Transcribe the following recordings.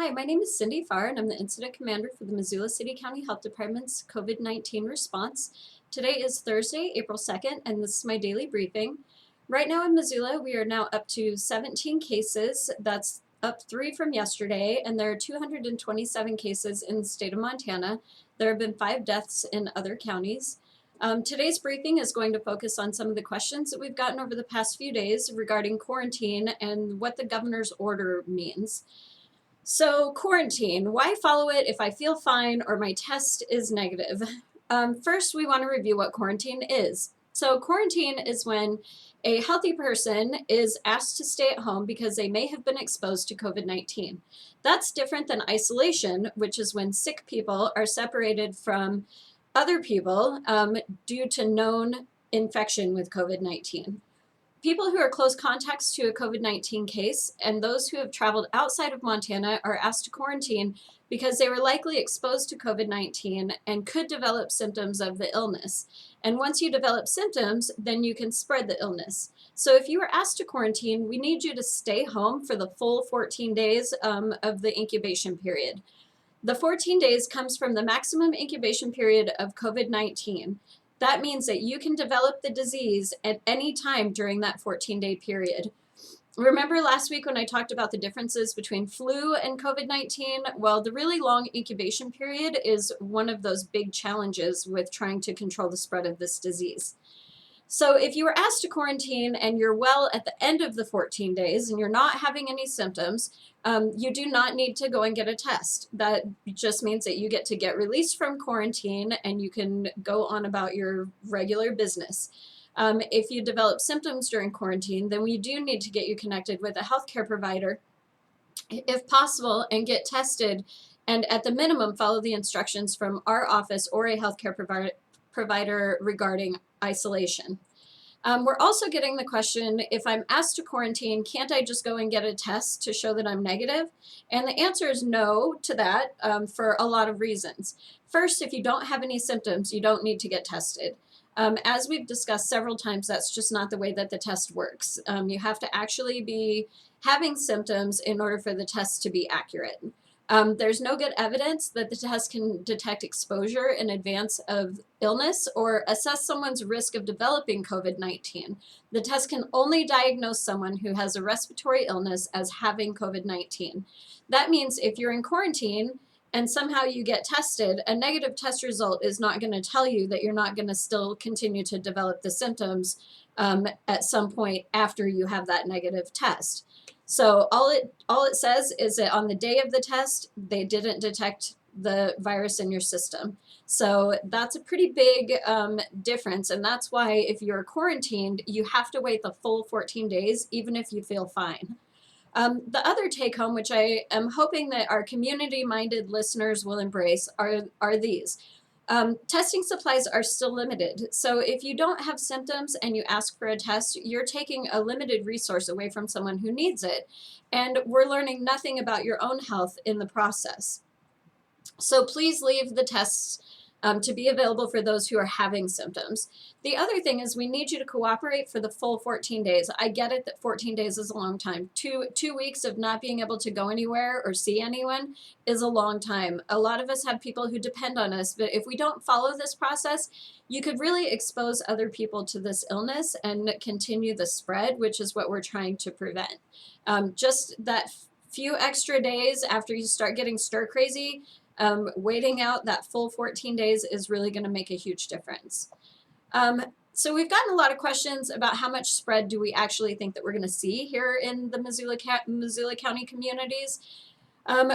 Hi, my name is Cindy Farr, and I'm the Incident Commander for the Missoula City County Health Department's COVID-19 response. Today is Thursday, April 2nd, and this is my daily briefing. Right now in Missoula, we are now up to 17 cases. That's up 3 from yesterday, and there are 227 cases in the state of Montana. There have been 5 deaths in other counties. Today's briefing is going to focus on some of the questions that we've gotten over the past few days regarding quarantine and what the governor's order means. So quarantine, why follow it if I feel fine or my test is negative? First, we want to review what quarantine is. So quarantine is when a healthy person is asked to stay at home because they may have been exposed to COVID-19. That's different than isolation, which is when sick people are separated from other people due to known infection with COVID-19. People who are close contacts to a COVID-19 case and those who have traveled outside of Montana are asked to quarantine because they were likely exposed to COVID-19 and could develop symptoms of the illness. And once you develop symptoms, then you can spread the illness. So if you were asked to quarantine, we need you to stay home for the full 14 days of the incubation period. The 14 days comes from the maximum incubation period of COVID-19. That means that you can develop the disease at any time during that 14-day period. Remember last week when I talked about the differences between flu and COVID-19? Well, the really long incubation period is one of those big challenges with trying to control the spread of this disease. So if you were asked to quarantine and you're well at the end of the 14 days and you're not having any symptoms, you do not need to go and get a test. That just means that you get to get released from quarantine and you can go on about your regular business. If you develop symptoms during quarantine, then we do need to get you connected with a healthcare provider, if possible, and get tested, and at the minimum follow the instructions from our office or a healthcare provider regarding isolation. We're also getting the question, if I'm asked to quarantine, can't I just go and get a test to show that I'm negative? And the answer is no to that for a lot of reasons. First, if you don't have any symptoms, you don't need to get tested. As we've discussed several times, that's just not the way that the test works. You have to actually be having symptoms in order for the test to be accurate. There's no good evidence that the test can detect exposure in advance of illness or assess someone's risk of developing COVID-19. The test can only diagnose someone who has a respiratory illness as having COVID-19. That means if you're in quarantine and somehow you get tested, a negative test result is not going to tell you that you're not going to still continue to develop the symptoms at some point after you have that negative test. So all it says is that on the day of the test, they didn't detect the virus in your system. So that's a pretty big difference, and that's why if you're quarantined, you have to wait the full 14 days, even if you feel fine. The other take home, which I am hoping that our community-minded listeners will embrace, are these. Testing supplies are still limited. So if you don't have symptoms and you ask for a test, you're taking a limited resource away from someone who needs it. And we're learning nothing about your own health in the process. So please leave the tests to be available for those who are having symptoms. The other thing is we need you to cooperate for the full 14 days. I get it that 14 days is a long time. Two weeks of not being able to go anywhere or see anyone is a long time. A lot of us have people who depend on us, but if we don't follow this process, you could really expose other people to this illness and continue the spread, which is what we're trying to prevent. Just that few extra days after you start getting stir crazy, waiting out that full 14 days is really going to make a huge difference. So we've gotten a lot of questions about how much spread do we actually think that we're going to see here in the Missoula County communities.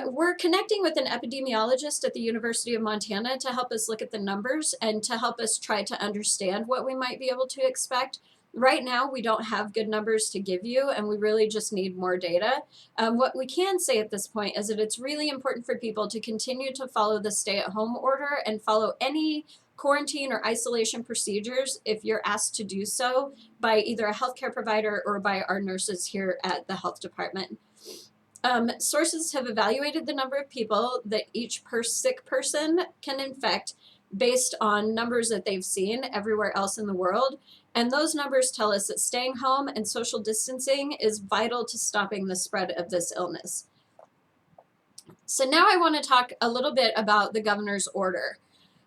We're connecting with an epidemiologist at the University of Montana to help us look at the numbers and to help us try to understand what we might be able to expect. Right now, we don't have good numbers to give you, and we really just need more data. What we can say at this point is that it's really important for people to continue to follow the stay-at-home order and follow any quarantine or isolation procedures if you're asked to do so by either a healthcare provider or by our nurses here at the health department. Sources have evaluated the number of people that each sick person can infect based on numbers that they've seen everywhere else in the world. And those numbers tell us that staying home and social distancing is vital to stopping the spread of this illness. So now I want to talk a little bit about the governor's order.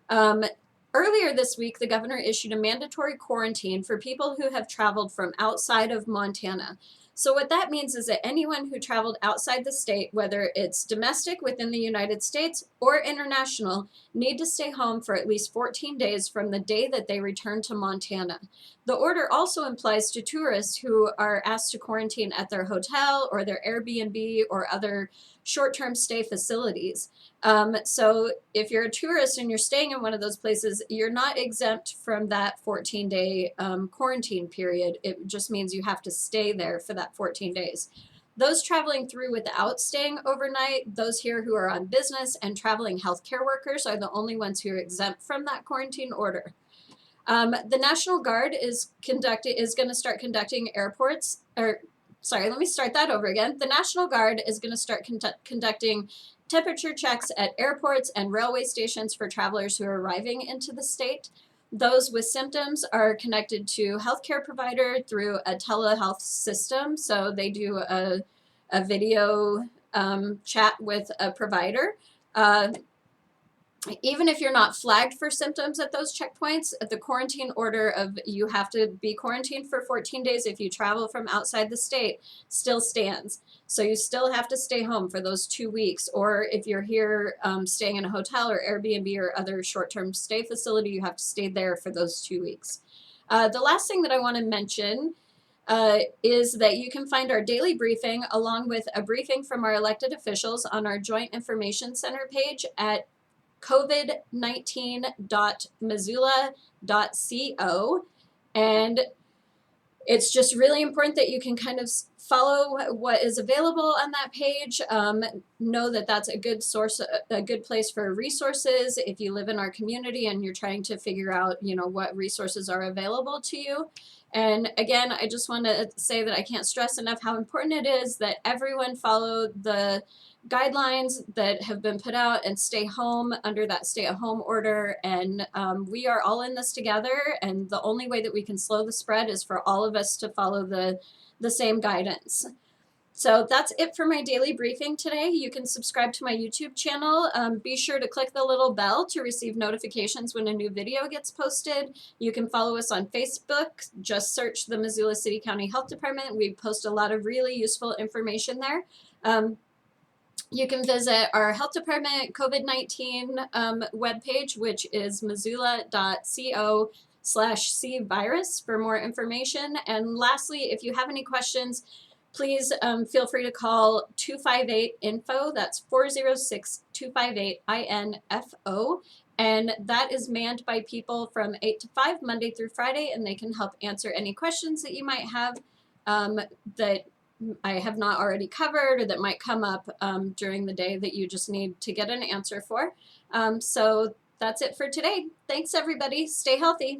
Um, Earlier this week, the governor issued a mandatory quarantine for people who have traveled from outside of Montana. So what that means is that anyone who traveled outside the state, whether it's domestic within the United States or international, need to stay home for at least 14 days from the day that they return to Montana. The order also applies to tourists who are asked to quarantine at their hotel or their Airbnb or other short-term stay facilities. So if you're a tourist and you're staying in one of those places, you're not exempt from that 14-day quarantine period. It just means you have to stay there for that 14 days. Those traveling through without staying overnight, those here who are on business and traveling healthcare workers are the only ones who are exempt from that quarantine order. The National Guard is going to start conducting let me start that over again. The National Guard is going to start conducting temperature checks at airports and railway stations for travelers who are arriving into the state. Those with symptoms are connected to healthcare provider through a telehealth system. So they do a video chat with a provider. Even if you're not flagged for symptoms at those checkpoints, the quarantine order of you have to be quarantined for 14 days if you travel from outside the state still stands. So you still have to stay home for those 2 weeks. Or if you're here staying in a hotel or Airbnb or other short-term stay facility, you have to stay there for those 2 weeks. The last thing that I want to mention is that you can find our daily briefing along with a briefing from our elected officials on our Joint Information Center page at covid19.missoula.co. And it's just really important that you can kind of follow what is available on that page. Know that that's a good source, a good place for resources if you live in our community and you're trying to figure out, what resources are available to you. And again, I just want to say that I can't stress enough how important it is that everyone follow the guidelines that have been put out and stay home under that stay-at-home order. And we are all in this together. And the only way that we can slow the spread is for all of us to follow the same guidance. So that's it for my daily briefing today. You can subscribe to my YouTube channel. Be sure to click the little bell to receive notifications when a new video gets posted. You can follow us on Facebook. Just search the Missoula City County Health Department. We post a lot of really useful information there. You can visit our health department COVID-19 webpage, which is missoula.co/cvirus for more information. And lastly, if you have any questions, please feel free to call 258-INFO. That's 406-258-INFO. And that is manned by people from 8 to 5, Monday through Friday, and they can help answer any questions that you might have that I have not already covered or that might come up during the day that you just need to get an answer for. So that's it for today. Thanks, everybody. Stay healthy.